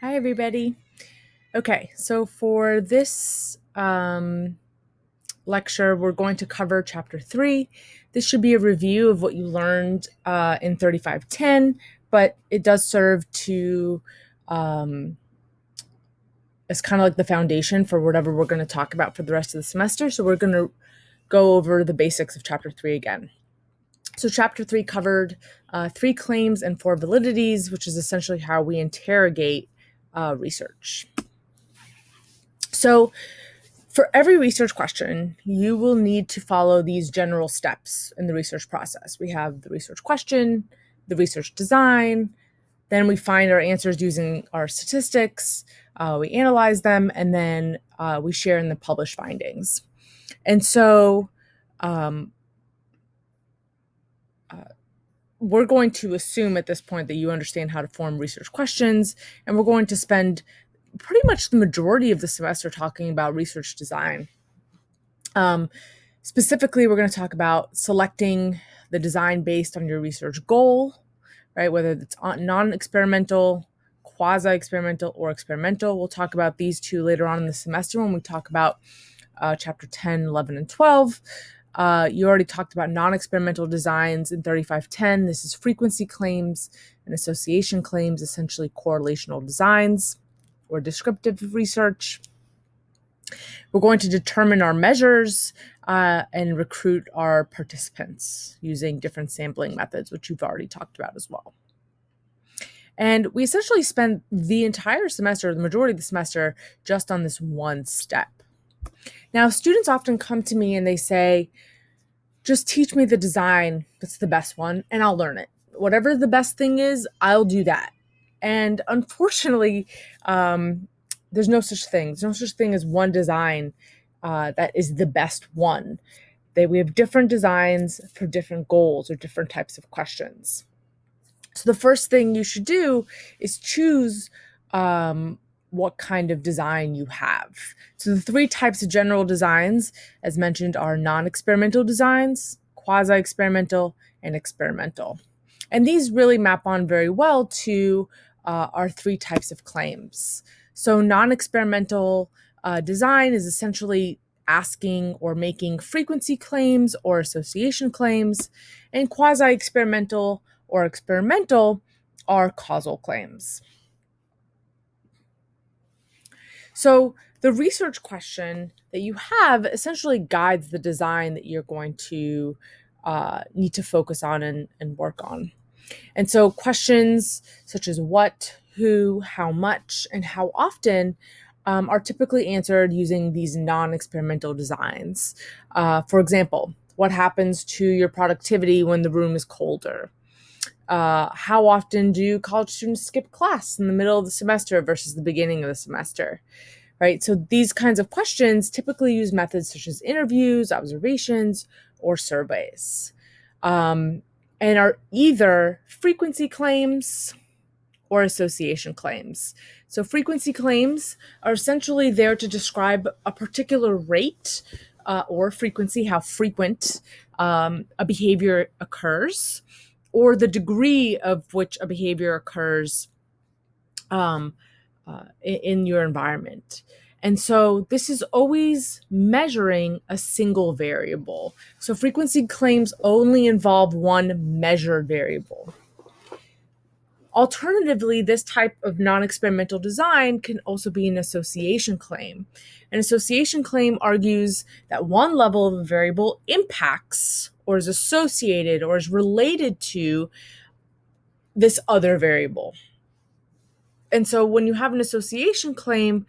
Hi, everybody. Okay, so for this lecture, we're going to cover Chapter 3. This should be a review of what you learned in 3510, but it does serve to as kind of like the foundation for whatever we're going to talk about for the rest of the semester. So we're going to go over the basics of Chapter 3 again. So Chapter 3 covered 3 claims and 4 validities, which is essentially how we interrogate research. So for every research question, you will need to follow these general steps in the research process. We have the research question, the research design, then we find our answers using our statistics, we analyze them, and then we share in the published findings. And so we're going to assume at this point that you understand how to form research questions, and we're going to spend pretty much the majority of the semester talking about research design. Specifically, we're going to talk about selecting the design based on your research goal, right? Whether it's non-experimental, quasi-experimental, or experimental. We'll talk about these two later on in the semester when we talk about chapter 10, 11, and 12. You already talked about non-experimental designs in 3510. This is frequency claims and association claims, essentially correlational designs or descriptive research. We're going to determine our measures and recruit our participants using different sampling methods, which you've already talked about as well. And we essentially spend the entire semester, the majority of the semester, just on this one step. Now, students often come to me and they say, just teach me the design that's the best one and I'll learn it. Whatever the best thing is, I'll do that. And unfortunately, there's no such thing. There's no such thing as one design that is the best one. We have different designs for different goals or different types of questions. So the first thing you should do is choose what kind of design you have. So the 3 types of general designs, as mentioned, are non-experimental designs, quasi-experimental, and experimental. And these really map on very well to our 3 types of claims. So non-experimental design is essentially asking or making frequency claims or association claims, and quasi-experimental or experimental are causal claims. So the research question that you have essentially guides the design that you're going to need to focus on and work on. And so questions such as what, who, how much, and how often are typically answered using these non-experimental designs. For example, what happens to your productivity when the room is colder? How often do college students skip class in the middle of the semester versus the beginning of the semester? Right? So these kinds of questions typically use methods such as interviews, observations, or surveys, and are either frequency claims or association claims. So frequency claims are essentially there to describe a particular rate or frequency, how frequent a behavior occurs, or the degree of which a behavior occurs in your environment. And so this is always measuring a single variable. So frequency claims only involve one measured variable. Alternatively, this type of non-experimental design can also be an association claim. An association claim argues that one level of a variable impacts or is associated or is related to this other variable. And so when you have an association claim,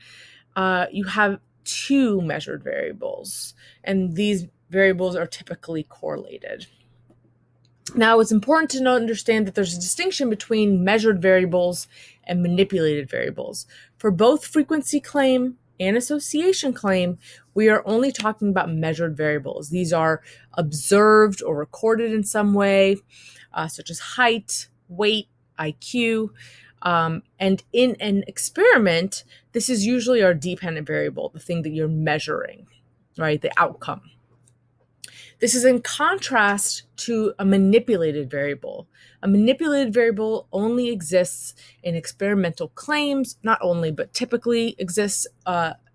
you have 2 measured variables, and these variables are typically correlated. Now, it's important to understand that there's a distinction between measured variables and manipulated variables. For both frequency claim and association claim, we are only talking about measured variables. These are observed or recorded in some way, such as height, weight, IQ. And in an experiment, this is usually our dependent variable, the thing that you're measuring, right? The outcome. This is in contrast to a manipulated variable. A manipulated variable only exists in experimental claims, not only, but typically exists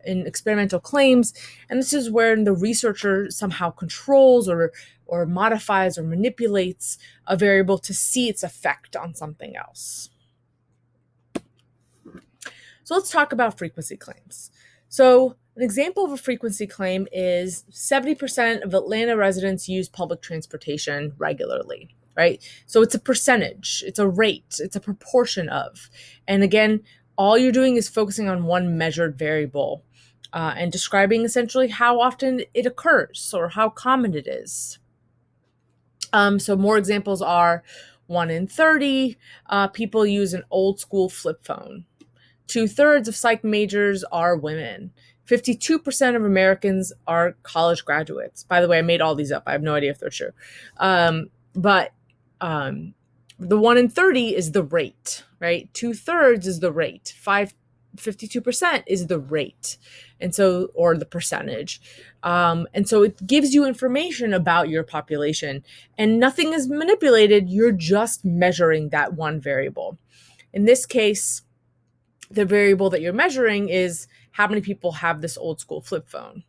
in experimental claims. And this is where the researcher somehow controls or modifies or manipulates a variable to see its effect on something else. So let's talk about frequency claims. So an example of a frequency claim is 70% of Atlanta residents use public transportation regularly, right? So it's a percentage, it's a rate, it's a proportion of. And again, all you're doing is focusing on one measured variable and describing essentially how often it occurs or how common it is. So more examples are 1 in 30 people use an old school flip phone. 2/3 of psych majors are women. 52% of Americans are college graduates. By the way, I made all these up. I have no idea if they're true. But the 1 in 30 is the rate, right? 2/3 is the rate. 52% is the rate. And so, or the percentage. And so it gives you information about your population, and nothing is manipulated. You're just measuring that one variable. In this case, the variable that you're measuring is how many people have this old school flip phone.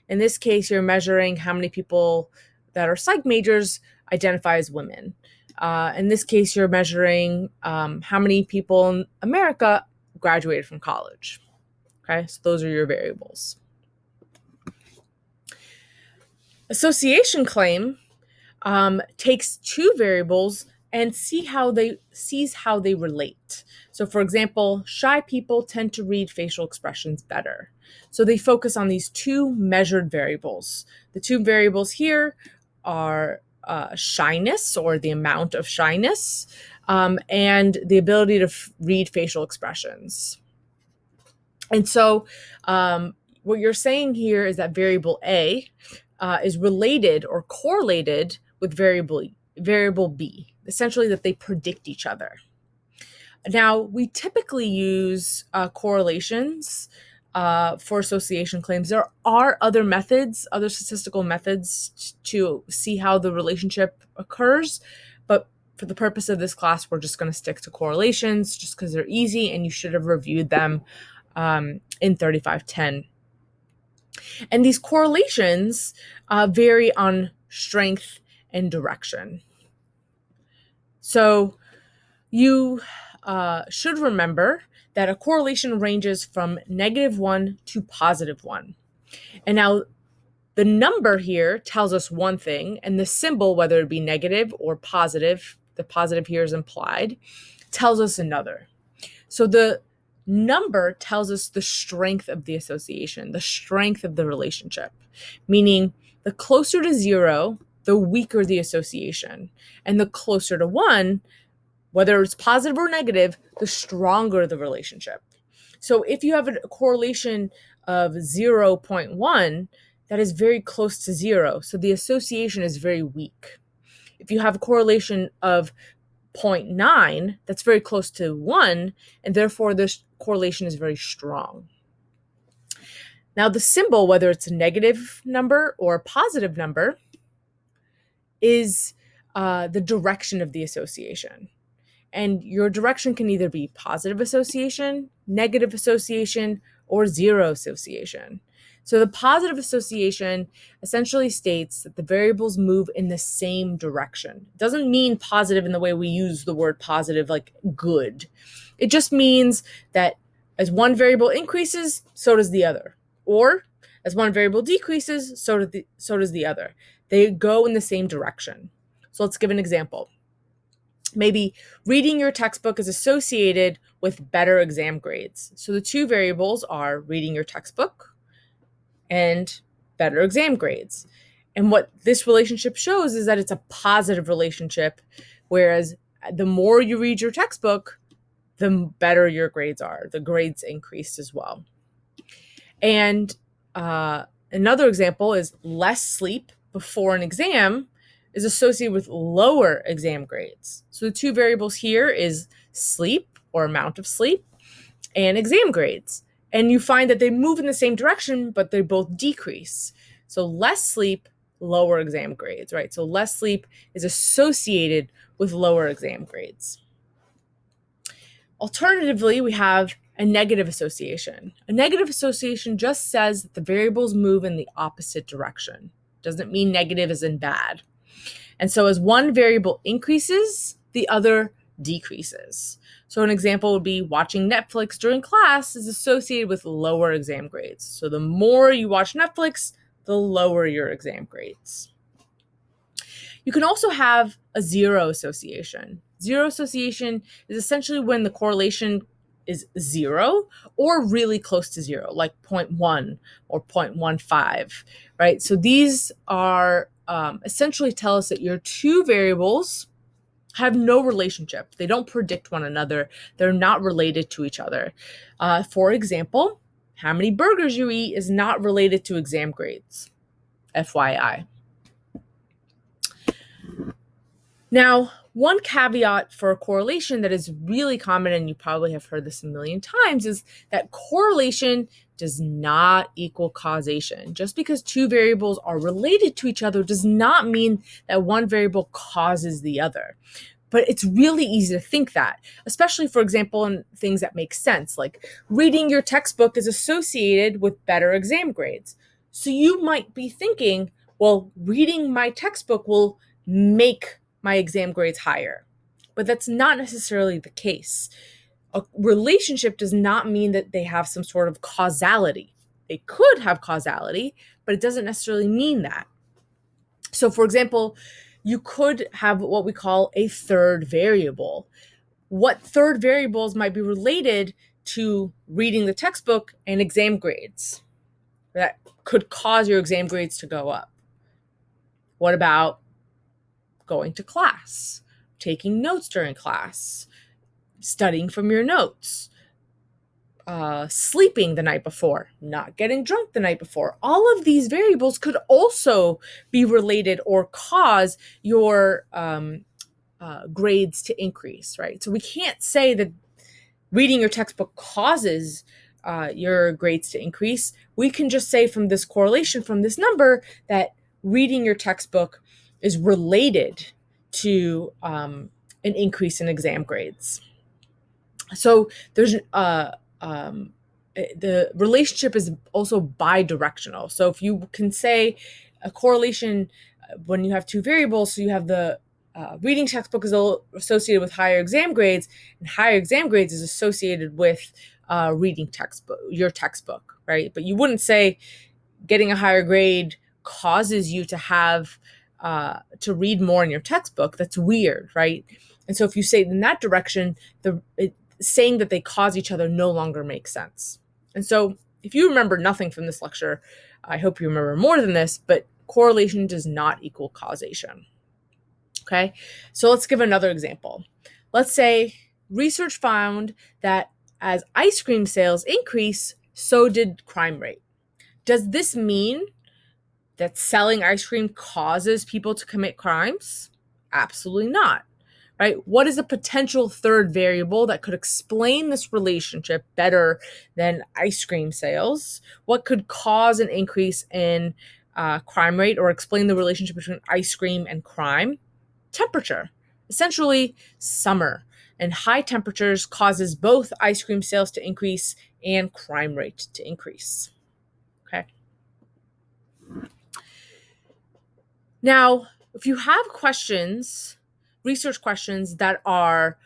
In this case, you're measuring how many people that are psych majors identify as women. In this case, you're measuring how many people in America graduated from college. Okay, so those are your variables. Association claim takes two variables and sees how they relate. So for example, shy people tend to read facial expressions better. So they focus on these two measured variables. The two variables here are shyness, or the amount of shyness, and the ability to read facial expressions. And so what you're saying here is that variable A is related or correlated with variable B, essentially that they predict each other. Now, we typically use correlations for association claims. There are other methods, other statistical methods to see how the relationship occurs, but for the purpose of this class, we're just going to stick to correlations just because they're easy and you should have reviewed them in 3510. And these correlations vary on strength and direction. So you should remember that a correlation ranges from -1 to +1. And now the number here tells us one thing, and the symbol, whether it be negative or positive, the positive here is implied, tells us another. So the number tells us the strength of the association, the strength of the relationship, meaning the closer to 0, the weaker the association, and the closer to 1, whether it's positive or negative, the stronger the relationship. So if you have a correlation of 0.1, that is very close to 0, so the association is very weak. If you have a correlation of 0.9, that's very close to 1, and therefore this correlation is very strong. Now the symbol, whether it's a negative number or a positive number, is the direction of the association. And your direction can either be positive association, negative association, or 0 association. So the positive association essentially states that the variables move in the same direction. It doesn't mean positive in the way we use the word positive, like good. It just means that as one variable increases, so does the other. Or as one variable decreases, so does the other. They go in the same direction. So let's give an example. Maybe reading your textbook is associated with better exam grades. So the two variables are reading your textbook and better exam grades. And what this relationship shows is that it's a positive relationship, whereas the more you read your textbook, the better your grades are. The grades increase as well. And another example is less sleep before an exam is associated with lower exam grades. So the two variables here is sleep, or amount of sleep, and exam grades. And you find that they move in the same direction, but they both decrease. So less sleep lower exam grades, right? So less sleep is associated with lower exam grades. Alternatively, we have a negative association. A negative association just says that the variables move in the opposite direction. Doesn't mean negative as in bad. And so as one variable increases, the other decreases. So an example would be watching Netflix during class is associated with lower exam grades. So the more you watch Netflix, the lower your exam grades. You can also have a zero association. Zero association is essentially when the correlation is zero or really close to zero, like 0.1 or 0.15, right? So these are essentially tell us that your two variables have no relationship. They don't predict one another. They're not related to each other. For example, how many burgers you eat is not related to exam grades, FYI. Now, one caveat for a correlation that is really common, and you probably have heard this a million times, is that correlation does not equal causation. Just because two variables are related to each other does not mean that one variable causes the other. But it's really easy to think that, especially, for example, in things that make sense, like reading your textbook is associated with better exam grades. So you might be thinking, well, reading my textbook will make my exam grades higher. But that's not necessarily the case. A relationship does not mean that they have some sort of causality. They could have causality, but it doesn't necessarily mean that. So, for example, you could have what we call a third variable. What third variables might be related to reading the textbook and exam grades that could cause your exam grades to go up? What about going to class, taking notes during class, studying from your notes, sleeping the night before, not getting drunk the night before? All of these variables could also be related or cause your grades to increase, right? So we can't say that reading your textbook causes your grades to increase. We can just say from this correlation, from this number, that reading your textbook is related to an increase in exam grades. So there's the relationship is also bidirectional. So if you can say a correlation when you have two variables, so you have the reading textbook is associated with higher exam grades, and higher exam grades is associated with reading textbook, your textbook, right? But you wouldn't say getting a higher grade causes you to have to read more in your textbook. That's weird, right? And so if you say it in that direction, saying that they cause each other no longer makes sense. And so if you remember nothing from this lecture, I hope you remember more than this, but correlation does not equal causation. Okay, so let's give another example. Let's say research found that as ice cream sales increase, so did crime rate. Does this mean that selling ice cream causes people to commit crimes? Absolutely not. Right? What is a potential third variable that could explain this relationship better than ice cream sales? What could cause an increase in crime rate or explain the relationship between ice cream and crime? Temperature. Essentially, summer and high temperatures causes both ice cream sales to increase and crime rate to increase. Okay. Now, if you have questions, research questions that are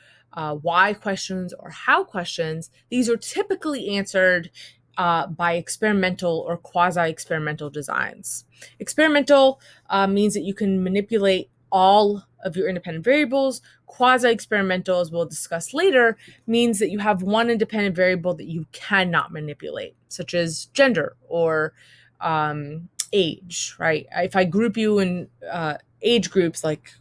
why questions or how questions, these are typically answered by experimental or quasi-experimental designs. Experimental means that you can manipulate all of your independent variables. Quasi-experimental, as we'll discuss later, means that you have one independent variable that you cannot manipulate, such as gender or age, right? If I group you in age groups like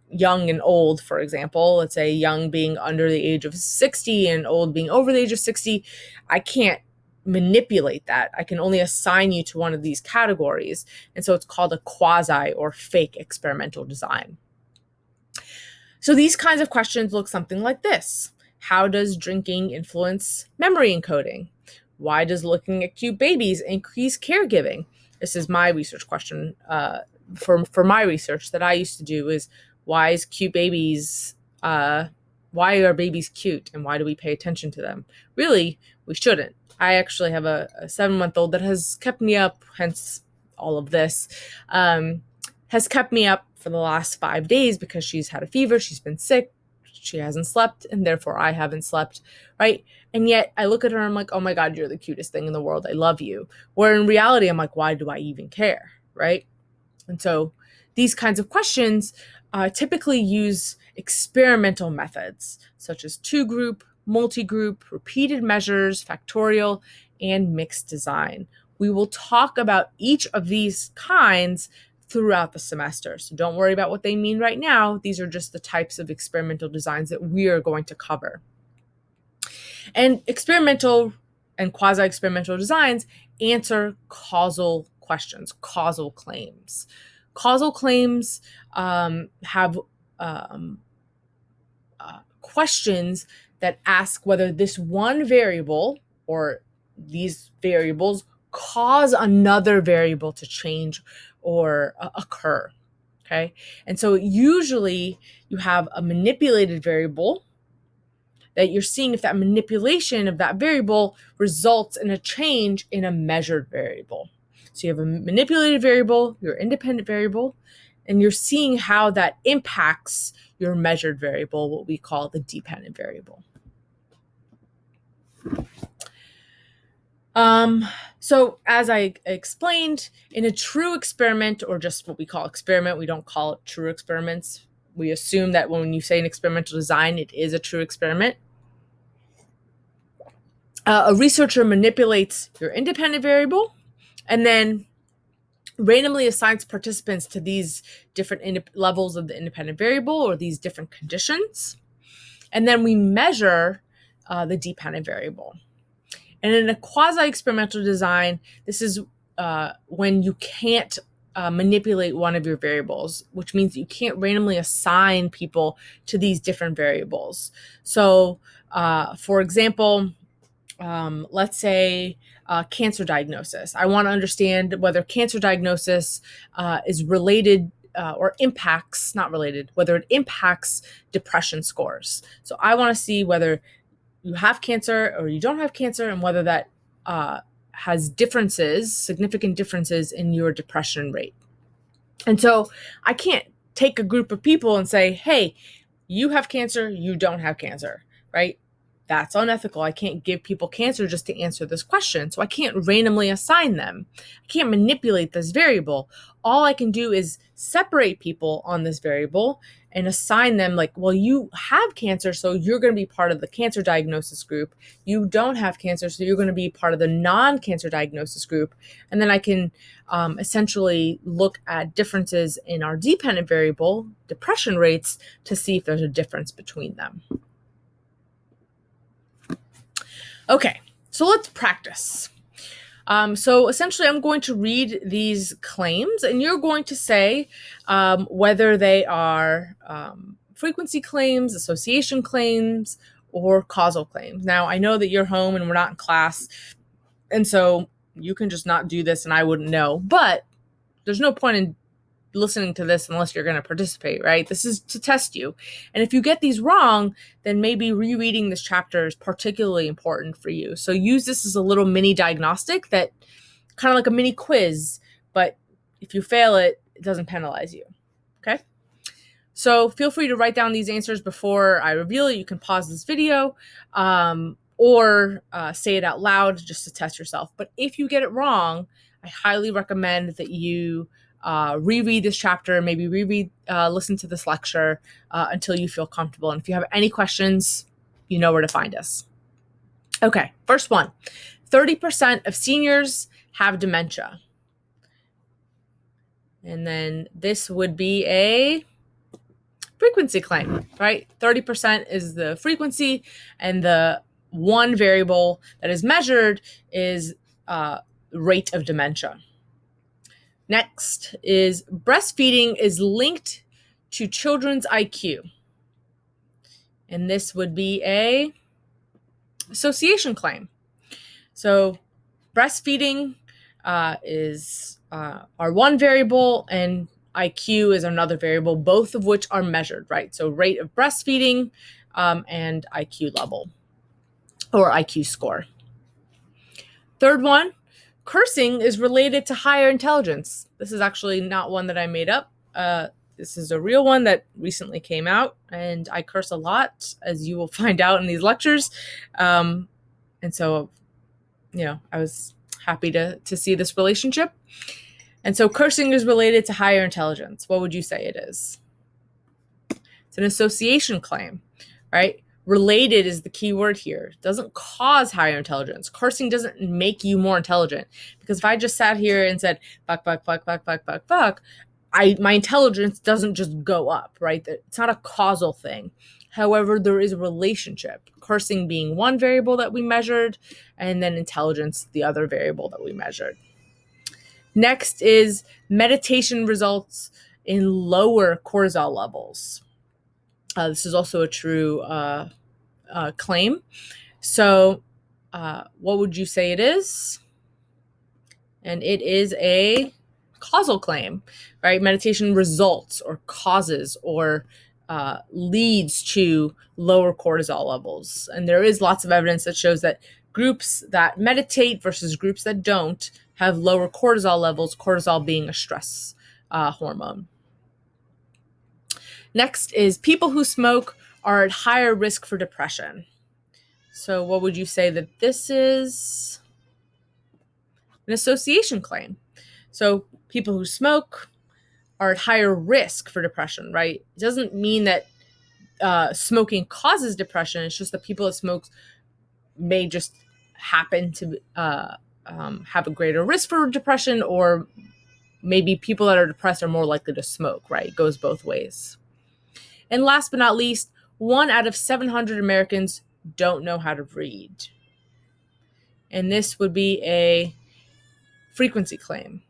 young and old, for example, let's say young being under the age of 60 and old being over the age of 60, I can't manipulate that. I can only assign you to one of these categories. And so it's called a quasi or fake experimental design. So these kinds of questions look something like this. How does drinking influence memory encoding? Why does looking at cute babies increase caregiving? This is my research question for my research that I used to do is why is cute babies why are babies cute and why do we pay attention to them? Really, we shouldn't. I actually have a 7-month-old that has kept me up, hence all of this, has kept me up for the last 5 days because she's had a fever, she's been sick, she hasn't slept, and therefore I haven't slept, right? And yet I look at her and I'm like, oh my God, you're the cutest thing in the world. I love you. Where in reality, I'm like, why do I even care, right? And so these kinds of questions typically use experimental methods such as two-group, multi-group, repeated measures, factorial, and mixed design. We will talk about each of these kinds throughout the semester. So don't worry about what they mean right now. These are just the types of experimental designs that we are going to cover. And experimental and quasi-experimental designs answer causal questions, causal claims. Causal claims have questions that ask whether this one variable or these variables cause another variable to change or occur. Okay. And so usually you have a manipulated variable that you're seeing if that manipulation of that variable results in a change in a measured variable. So you have a manipulated variable, your independent variable, and you're seeing how that impacts your measured variable, what we call the dependent variable. So as I explained, in a true experiment, or just what we call experiment, we don't call it true experiments. We assume that when you say an experimental design, it is a true experiment. A researcher manipulates your independent variable and then randomly assigns participants to these different levels of the independent variable or these different conditions. And then we measure the dependent variable. And in a quasi-experimental design, this is when you can't manipulate one of your variables, which means you can't randomly assign people to these different variables. So, for example, let's say cancer diagnosis. I want to understand whether cancer diagnosis is related or impacts, not related, whether it impacts depression scores. So I want to see whether you have cancer or you don't have cancer and whether that has differences, significant differences in your depression rate. And so I can't take a group of people and say, hey, you have cancer, you don't have cancer, right? That's unethical. I can't give people cancer just to answer this question. So I can't randomly assign them. I can't manipulate this variable. All I can do is separate people on this variable and assign them like, well, you have cancer, so you're going to be part of the cancer diagnosis group. You don't have cancer, so you're going to be part of the non-cancer diagnosis group. And then I can essentially look at differences in our dependent variable, depression rates, to see if there's a difference between them. Okay, so let's practice. So essentially, I'm going to read these claims, and you're going to say whether they are frequency claims, association claims, or causal claims. Now, I know that you're home and we're not in class, and so you can just not do this, and I wouldn't know. But there's no point in listening to this unless you're going to participate, right? This is to test you. And if you get these wrong, then maybe rereading this chapter is particularly important for you. So use this as a little mini diagnostic, that kind of like a mini quiz, but if you fail it, it doesn't penalize you. Okay? So feel free to write down these answers before I reveal it. You can pause this video or say it out loud just to test yourself. But if you get it wrong, I highly recommend that you reread this chapter, maybe listen to this lecture until you feel comfortable. And if you have any questions, you know where to find us. Okay, first one. 30% of seniors have dementia. And then this would be a frequency claim, right? 30% is the frequency, and the one variable that is measured is rate of dementia. Next is breastfeeding is linked to children's IQ. And this would be a association claim. So breastfeeding is our one variable, and IQ is another variable, both of which are measured, right? So rate of breastfeeding and IQ level or IQ score. Third one, cursing is related to higher intelligence. This is actually not one that I made up. This is a real one that recently came out, and I curse a lot, as you will find out in these lectures. And so, I was happy to see this relationship. And so cursing is related to higher intelligence. What would you say it is? It's an association claim, right? Related is the key word here. It doesn't cause higher intelligence. Cursing doesn't make you more intelligent, because if I just sat here and said fuck, my intelligence doesn't just go up, right? It's not a causal thing. However, there is a relationship. Cursing being one variable that we measured, and then intelligence the other variable that we measured. Next is meditation results in lower cortisol levels. This is also a true claim. So what would you say it is? And it is a causal claim, right? Meditation results or causes or leads to lower cortisol levels. And there is lots of evidence that shows that groups that meditate versus groups that don't have lower cortisol levels, cortisol being a stress hormone. Next is people who smoke are at higher risk for depression. So what would you say that this is? An association claim. So people who smoke are at higher risk for depression, right? It doesn't mean that smoking causes depression. It's just that people that smoke may just happen to have a greater risk for depression, or maybe people that are depressed are more likely to smoke, right? It goes both ways. And last but not least, 1 out of 700 Americans don't know how to read. And this would be a frequency claim.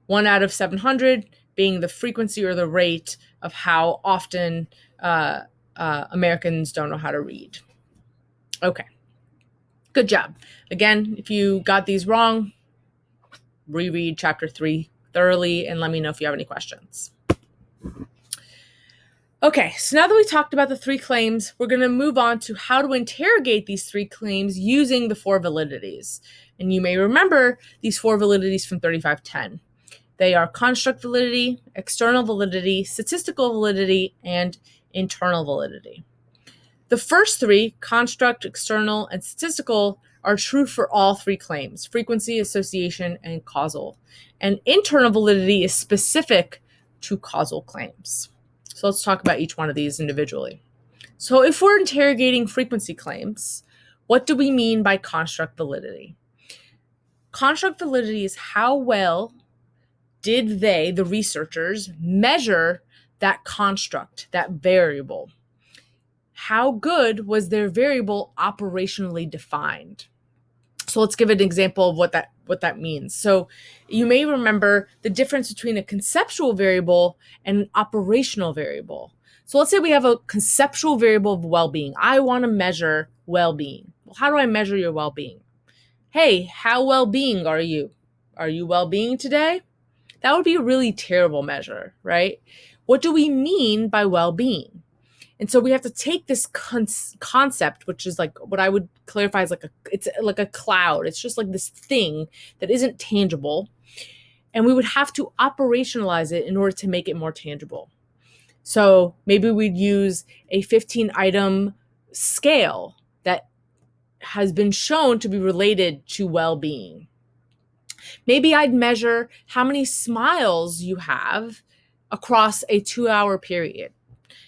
1 out of 700 being the frequency or the rate of how often Americans don't know how to read. Okay, good job. Again, if you got these wrong, reread chapter 3 thoroughly and let me know if you have any questions. Okay, so now that we talked about the 3 claims, we're going to move on to how to interrogate these 3 claims using the 4 validities. And you may remember these 4 validities from 3510. They are construct validity, external validity, statistical validity, and internal validity. The first 3, construct, external, and statistical, are true for all 3 claims: frequency, association, and causal. And internal validity is specific to causal claims. So let's talk about each one of these individually. So if we're interrogating frequency claims, what do we mean by construct validity? Construct validity is how well did they, the researchers, measure that construct, that variable? How good was their variable operationally defined? So let's give an example of what that means. So you may remember the difference between a conceptual variable and an operational variable. So let's say we have a conceptual variable of well-being. I want to measure well-being. Well, how do I measure your well-being? Hey, how well-being are you? Are you well-being today? That would be a really terrible measure, right? What do we mean by well-being? And so we have to take this concept, which is like what I would clarify as it's like a cloud. It's just like this thing that isn't tangible. And we would have to operationalize it in order to make it more tangible. So maybe we'd use a 15-item scale that has been shown to be related to well-being. Maybe I'd measure how many smiles you have across a 2-hour period.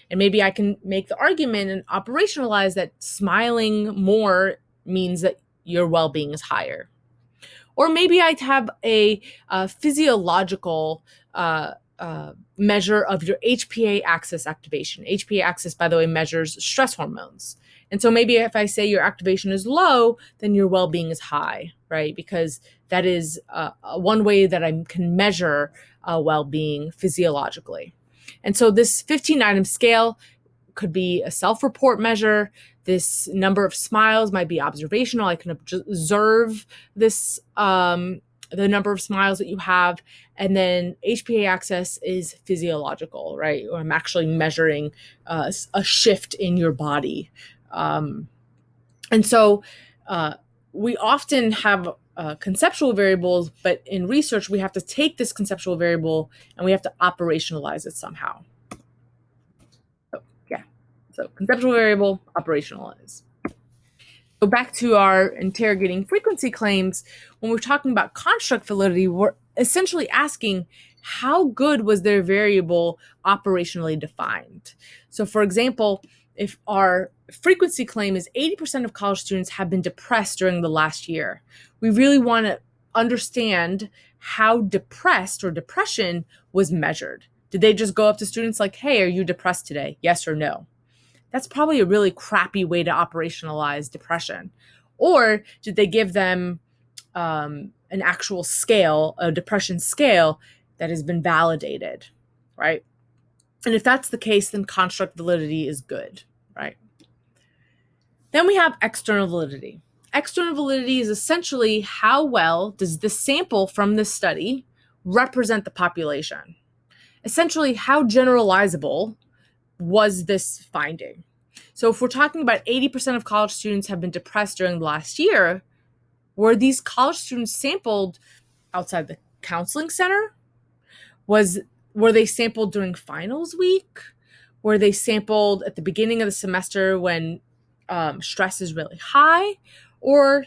And maybe I can make the argument and operationalize that smiling more means that your well-being is higher. Or maybe I'd have a physiological measure of your HPA axis activation. HPA axis, by the way, measures stress hormones. And so maybe if I say your activation is low, then your well-being is high, right? Because that is one way that I can measure well-being physiologically. And so this 15-item scale could be a self-report measure. This number of smiles might be observational. I can observe this the number of smiles that you have, and then HPA axis is physiological, right? Or I'm actually measuring a shift in your body. And so we often have conceptual variables, but in research, we have to take this conceptual variable and we have to operationalize it somehow. So, yeah. So conceptual variable, operationalize. So back to our interrogating frequency claims, when we're talking about construct validity, we're essentially asking how good was their variable operationally defined. So for example, if our frequency claim is 80% of college students have been depressed during the last year, we really want to understand how depressed or depression was measured. Did they just go up to students like, hey, are you depressed today? Yes or no? That's probably a really crappy way to operationalize depression. Or did they give them an actual scale, a depression scale that has been validated, right? And if that's the case, then construct validity is good, right? Then we have external validity. External validity is essentially how well does the sample from this study represent the population? Essentially, how generalizable was this finding? So if we're talking about 80% of college students have been depressed during the last year, were these college students sampled outside the counseling center? Were they sampled during finals week? Were they sampled at the beginning of the semester when stress is really high? Or,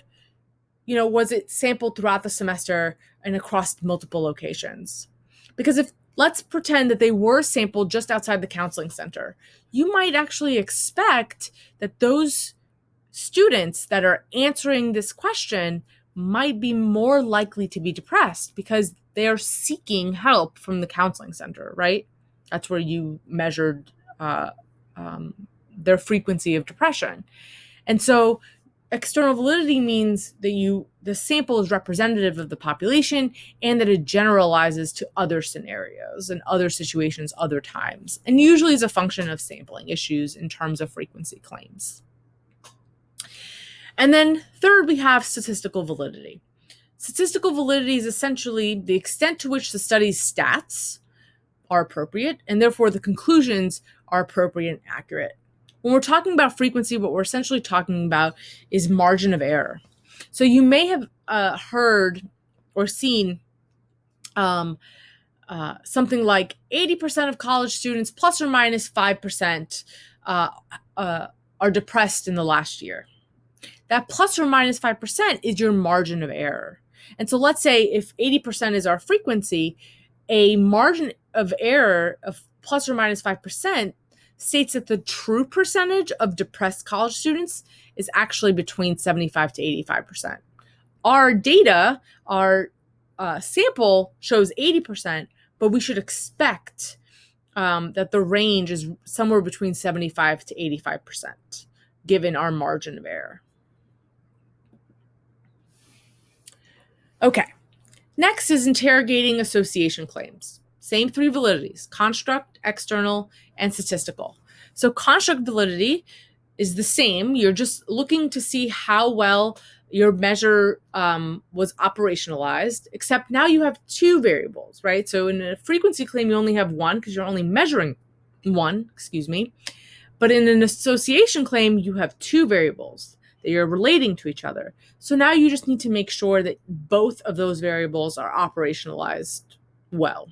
was it sampled throughout the semester and across multiple locations? Because if let's pretend that they were sampled just outside the counseling center, you might actually expect that those students that are answering this question might be more likely to be depressed because they are seeking help from the counseling center, right? That's where you measured uh, their frequency of depression. And so external validity means that the sample is representative of the population and that it generalizes to other scenarios and other situations, other times, and usually is a function of sampling issues in terms of frequency claims. And then third, we have statistical validity. Statistical validity is essentially the extent to which the study's stats are appropriate, and therefore the conclusions are appropriate and accurate. When we're talking about frequency, what we're essentially talking about is margin of error. So you may have heard or seen something like 80% of college students plus or minus 5% are depressed in the last year. That plus or minus 5% is your margin of error. And so let's say if 80% is our frequency, a margin of error of plus or minus 5% states that the true percentage of depressed college students is actually between 75 to 85%. Our data, our sample shows 80%, but we should expect that the range is somewhere between 75 to 85%, given our margin of error. Okay, next is interrogating association claims. Same three validities: construct, external, and statistical. So construct validity is the same. You're just looking to see how well your measure was operationalized, except now you have two variables, right? So in a frequency claim, you only have one because you're only measuring one, But in an association claim, you have two variables that you're relating to each other. So now you just need to make sure that both of those variables are operationalized well.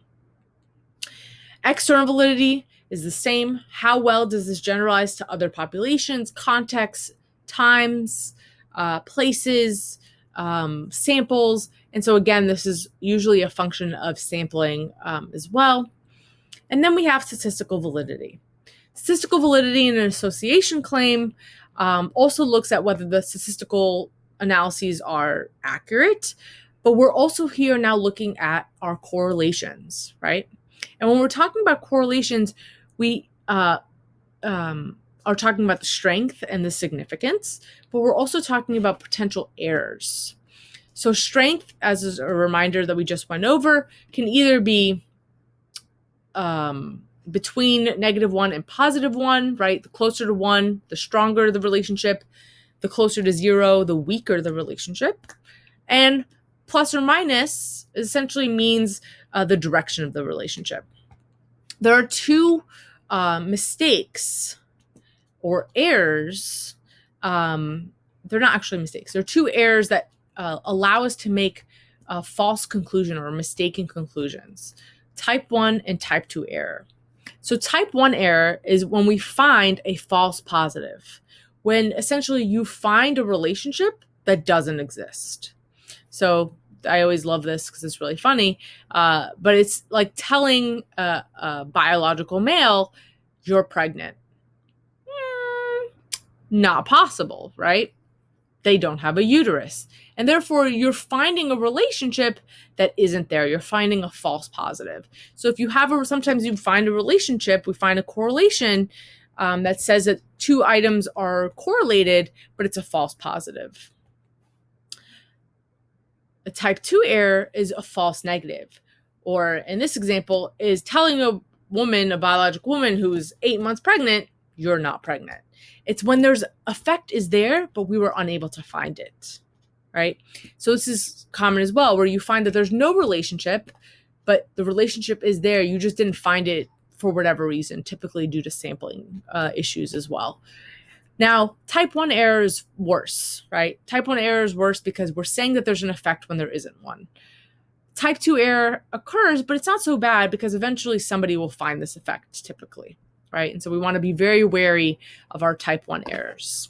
External validity is the same. How well does this generalize to other populations, contexts, times, places, samples? And so again, this is usually a function of sampling as well. And then we have statistical validity. Statistical validity in an association claim also looks at whether the statistical analyses are accurate, but we're also here now looking at our correlations, right? And when we're talking about correlations, we are talking about the strength and the significance, but we're also talking about potential errors. So strength, as a reminder that we just went over, can either be between -1 and +1, right? The closer to 1, the stronger the relationship. The closer to 0, the weaker the relationship. And plus or minus essentially means the direction of the relationship. There are two mistakes or errors. They're not actually mistakes. There are two errors that allow us to make a false conclusion or mistaken conclusions: type 1 and type 2 error. So type 1 error is when we find a false positive, when essentially you find a relationship that doesn't exist. So I always love this because it's really funny, but it's like telling a biological male, you're pregnant. Not possible, right? They don't have a uterus. And therefore, you're finding a relationship that isn't there. You're finding a false positive. So if you have sometimes you find a relationship, we find a correlation that says that two items are correlated, but it's a false positive. A type 2 error is a false negative. Or in this example, is telling a biological woman who's 8 months pregnant, you're not pregnant. It's when there's effect is there, but we were unable to find it, right? So this is common as well, where you find that there's no relationship, but the relationship is there. You just didn't find it for whatever reason, typically due to sampling issues as well. Now, type 1 error is worse, right? Type 1 error is worse because we're saying that there's an effect when there isn't one. Type 2 error occurs, but it's not so bad because eventually somebody will find this effect typically, right? And so we want to be very wary of our type 1 errors.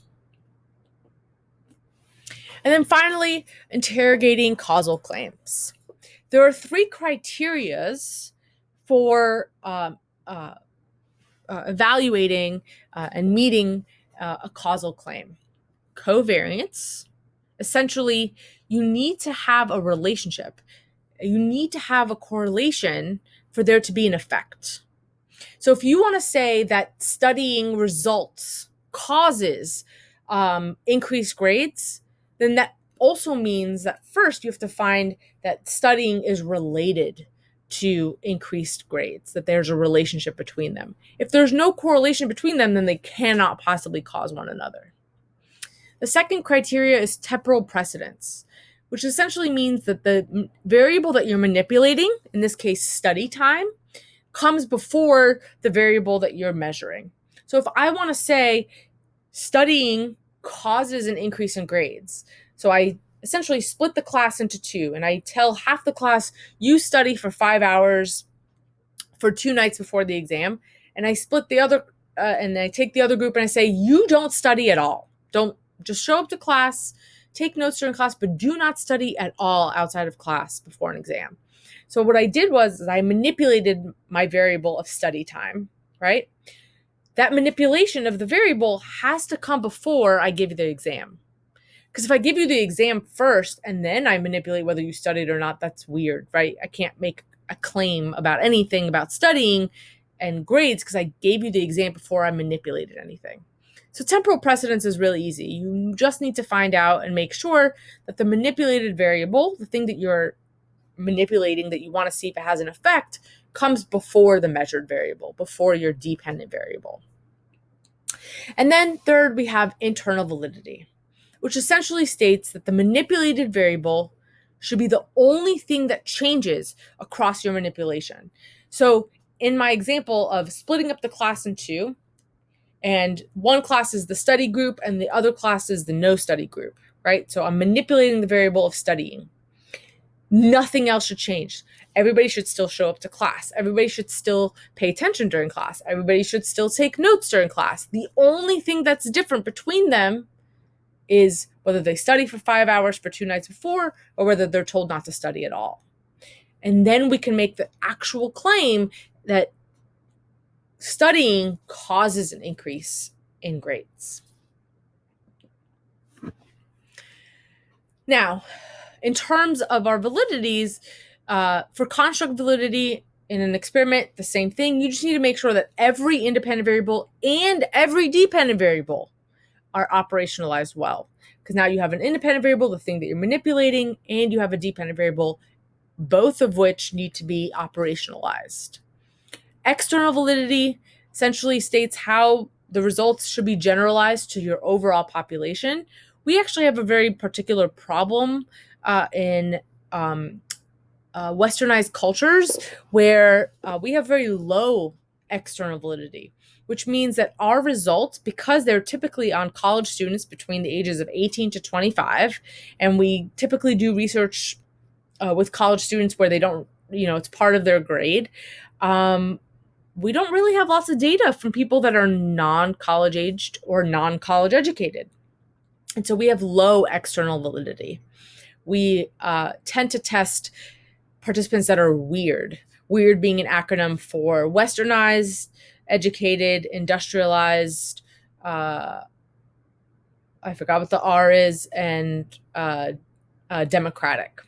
And then finally, interrogating causal claims. There are three criterias for evaluating and meeting a causal claim. Covariance. Essentially, you need to have a relationship. You need to have a correlation for there to be an effect. So if you want to say that studying results causes increased grades, then that also means that first you have to find that studying is related to increased grades, that there's a relationship between them. If there's no correlation between them, then they cannot possibly cause one another. The second criteria is temporal precedence, which essentially means that the variable that you're manipulating, in this case study time, comes before the variable that you're measuring. So if I want to say studying causes an increase in grades, so I essentially split the class into two and I tell half the class, you study for 5 hours for 2 nights before the exam, and I split the other and I take the other group and I say, you don't study at all. Don't just show up to class, take notes during class, but do not study at all outside of class before an exam. So what I did was I manipulated my variable of study time, right? That manipulation of the variable has to come before I give you the exam. Because if I give you the exam first and then I manipulate whether you studied or not, that's weird, right? I can't make a claim about anything about studying and grades because I gave you the exam before I manipulated anything. So temporal precedence is really easy. You just need to find out and make sure that the manipulated variable, the thing that you're manipulating that you want to see if it has an effect, comes before the measured variable, before your dependent variable. And then third, we have internal validity, which essentially states that the manipulated variable should be the only thing that changes across your manipulation. So in my example of splitting up the class in two, and one class is the study group and the other class is the no study group, right? So I'm manipulating the variable of studying. Nothing else should change. Everybody should still show up to class. Everybody should still pay attention during class. Everybody should still take notes during class. The only thing that's different between them is whether they study for 5 hours for 2 nights before or whether they're told not to study at all. And then we can make the actual claim that studying causes an increase in grades. Now, in terms of our validities, for construct validity in an experiment, the same thing. You just need to make sure that every independent variable and every dependent variable are operationalized well. Because now you have an independent variable, the thing that you're manipulating, and you have a dependent variable, both of which need to be operationalized. External validity essentially states how the results should be generalized to your overall population. We actually have a very particular problem in westernized cultures where we have very low external validity, which means that our results, because they're typically on college students between the ages of 18 to 25, and we typically do research with college students where they don't, it's part of their grade. We don't really have lots of data from people that are non-college aged or non-college educated. And so we have low external validity. We tend to test participants that are weird. Weird being an acronym for westernized, educated, industrialized, I forgot what the R is, and democratic.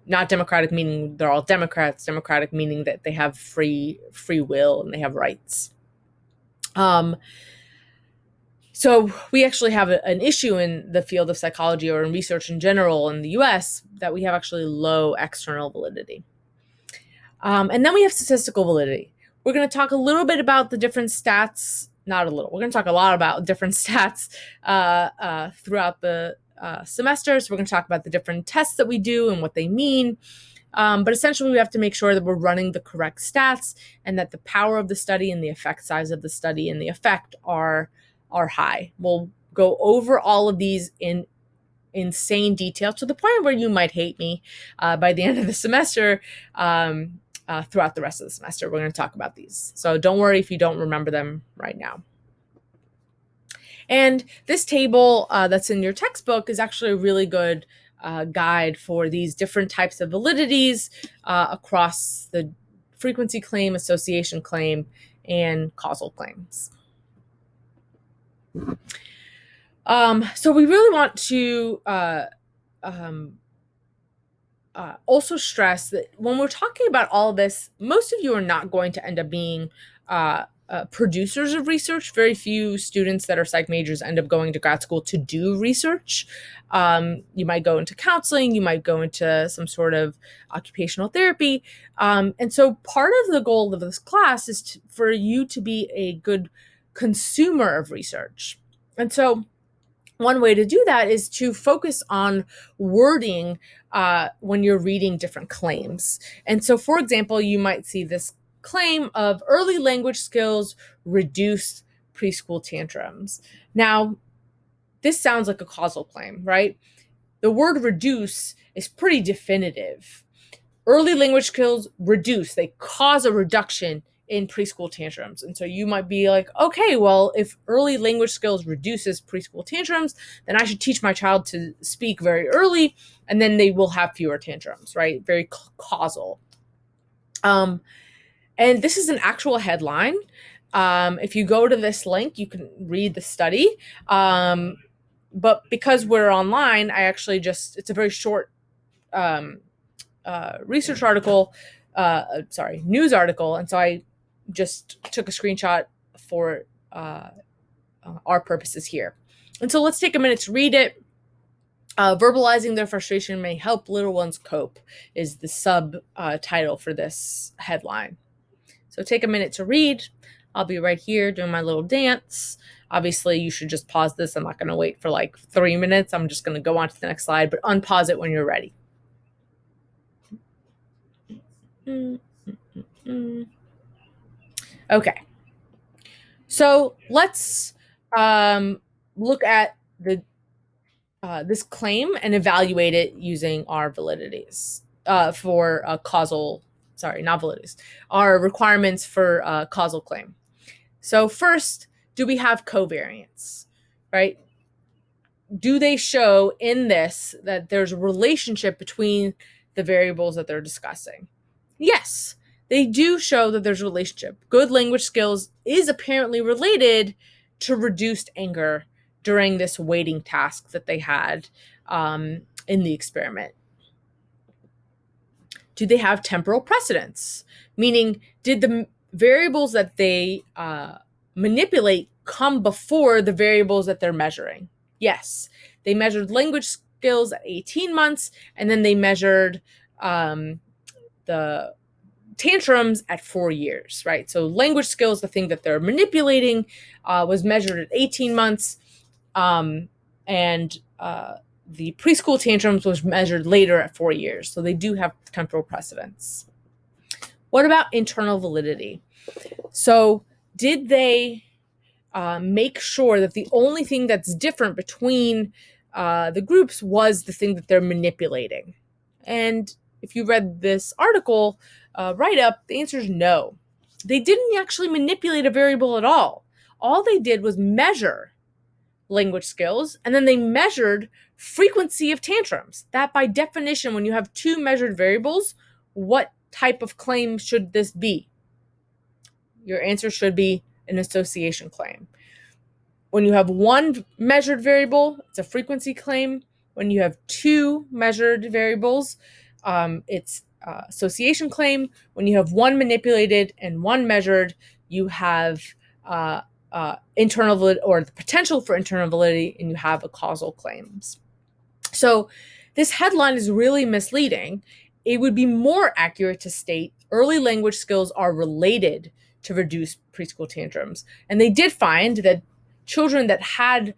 Not democratic meaning they're all Democrats, democratic meaning that they have free will and they have rights. So we actually have an issue in the field of psychology or in research in general in the US that we have actually low external validity. And then we have statistical validity. We're going to talk a little bit about the different stats, not a little, we're going to talk a lot about different stats throughout the semester. So we're going to talk about the different tests that we do and what they mean. But essentially, we have to make sure that we're running the correct stats and that the power of the study and the effect size of the study and the effect are high. We'll go over all of these in insane detail to the point where you might hate me by the end of the semester. Throughout the rest of the semester, we're going to talk about these. So don't worry if you don't remember them right now. And this table that's in your textbook is actually a really good guide for these different types of validities across the frequency claim, association claim, and causal claims. So we really want to also stress that when we're talking about all of this, most of you are not going to end up being producers of research. Very few students that are psych majors end up going to grad school to do research. You might go into counseling, you might go into some sort of occupational therapy. And so part of the goal of this class is for you to be a good consumer of research. And so one way to do that is to focus on wording when you're reading different claims. And so, for example, you might see this claim of early language skills reduce preschool tantrums. Now, this sounds like a causal claim, right? The word reduce is pretty definitive. Early language skills reduce, they cause a reduction in preschool tantrums. And so you might be like, okay, well, if early language skills reduces preschool tantrums, then I should teach my child to speak very early, and then they will have fewer tantrums, right? Very causal. And this is an actual headline. If you go to this link, you can read the study. But because we're online, I actually it's a very short research article, news article. And so I just took a screenshot for our purposes here. And so let's take a minute to read it. Verbalizing their frustration may help little ones cope is the subtitle for this headline. So take a minute to read. I'll be right here doing my little dance. Obviously, you should just pause this. I'm not going to wait for like 3 minutes. I'm just going to go on to the next slide, but unpause it when you're ready. Okay. So let's look at this claim and evaluate it using our validities for not validities, our requirements for causal claim. So first, do we have covariance, right? Do they show in this that there's a relationship between the variables that they're discussing? Yes, they do show that there's a relationship. Good language skills is apparently related to reduced anger during this waiting task that they had in the experiment. Do they have temporal precedence? Meaning, did the variables that they manipulate come before the variables that they're measuring? Yes. They measured language skills at 18 months, and then they measured the tantrums at 4 years, right? So language skills, the thing that they're manipulating, was measured at 18 months. And the preschool tantrums was measured later at 4 years. So they do have temporal precedence. What about internal validity? So did they make sure that the only thing that's different between the groups was the thing that they're manipulating? And if you read this article write-up, the answer is no. They didn't actually manipulate a variable at all. All they did was measure language skills, and then they measured frequency of tantrums. That by definition, when you have two measured variables, what type of claim should this be? Your answer should be an association claim. When you have one measured variable, it's a frequency claim. When you have two measured variables, it's association claim. When you have one manipulated and one measured, you have internal validity, or the potential for internal validity, and you have a causal claims. So this headline is really misleading. It would be more accurate to state early language skills are related to reduce preschool tantrums. And they did find that children that had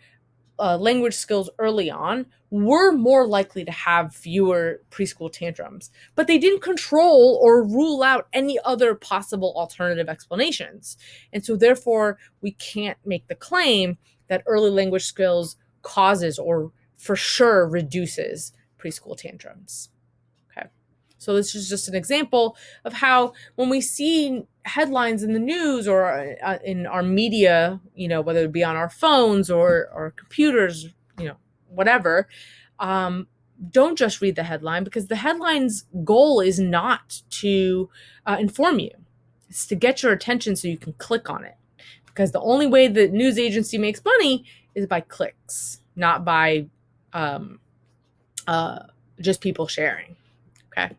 language skills early on were more likely to have fewer preschool tantrums, but they didn't control or rule out any other possible alternative explanations. And so therefore, we can't make the claim that early language skills causes or for sure reduces preschool tantrums. Okay. So this is just an example of how when we see headlines in the news or in our media, whether it be on our phones or computers, whatever, don't just read the headline, because the headline's goal is not to inform you. It's to get your attention so you can click on it. Because the only way the news agency makes money is by clicks, not by just people sharing. Okay.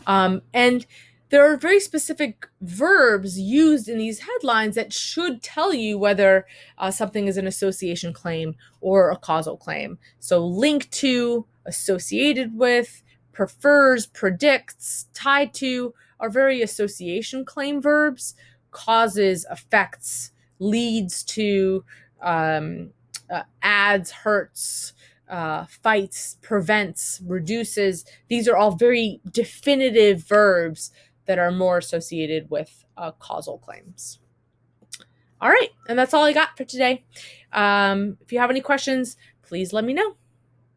And there are very specific verbs used in these headlines that should tell you whether something is an association claim or a causal claim. So linked to, associated with, prefers, predicts, tied to are very association claim verbs. Causes, affects, leads to, adds, hurts, fights, prevents, reduces. These are all very definitive verbs that are more associated with causal claims. All right, and that's all I got for today. If you have any questions, please let me know.